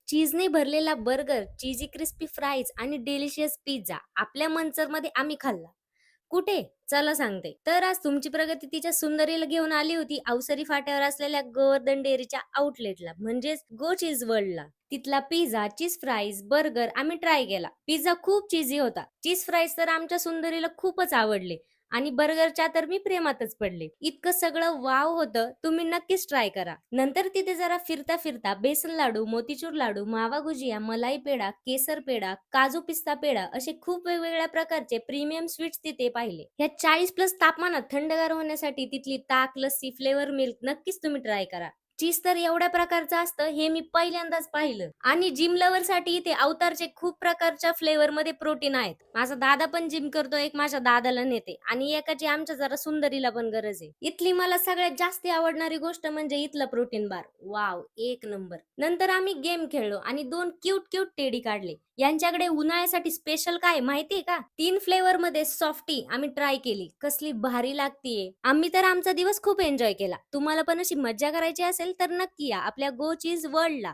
चीजने भरलेला burger, चीजी crispy fries आणि delicious pizza आपल्या मंचरमध्ये आम्ही खाल्ला. कुठे? चला सांगते. तर आज तुमची प्रगती तिच्या सुंदरीला घेऊन आली होती अवसरी फाट्यावर असलेल्या गोवर्धन डेअरीच्या आउटलेटला म्हणजेच गो चीज वर्ल्डला. तिथला पिझ्झा, चीज फ्राईज, बर्गर आम्ही ट्राय केला. पिझ्झा खूप चीजी होता. चीज फ्राईज तर आमच्या सुंदरीला खूपच आवडले आणि बर्गरच्या तर मी प्रेमातच पडले. इतकं सगळं वाव होतं. तुम्ही नक्कीच ट्राय करा. नंतर तिथे जरा फिरता फिरता बेसन लाडू, मोतीचूर लाडू, मावा गुजिया, मलाई पेढा, केसर पेढा, काजू पिस्ता पेढा असे खूप वेगवेगळ्या प्रकारचे प्रीमियम स्वीट्स तिथे पाहिले. ह्या 40+ तापमानात थंडगार होण्यासाठी तिथली ताक, लस्सी, फ्लेवर मिल्क नक्कीच तुम्ही ट्राय करा. चीज तर एवढ्या प्रकारचं असतं हे मी पहिल्यांदाच पाहिलं. आणि जिम लवर साठी इथे अवतारचे खूप प्रकारच्या फ्लेवर मध्ये प्रोटीन आहेत. माझा दादा पण जिम करतो, एक माझ्या दादाला नेते आणि एकाची आमच्या जरा सुंदरीला पण गरज आहे. इथली मला सगळ्यात जास्त आवडणारी गोष्ट म्हणजे इथलं प्रोटीन बार. वाव, एक नंबर. नंतर आम्ही गेम खेळलो आणि 2 क्यूट क्यूट टेडी काढले. यांच्याकडे उन्हाळ्यासाठी स्पेशल काय माहितीये का? 3 फ्लेवर मध्ये सॉफ्टी आम्ही ट्राय केली. कसली भारी लागतीये. आम्ही तर आमचा दिवस खूप एन्जॉय केला. तुम्हाला पण अशी मज्जा करायची असेल तर नक्की या आपल्या गो चीज वर्ल्डला.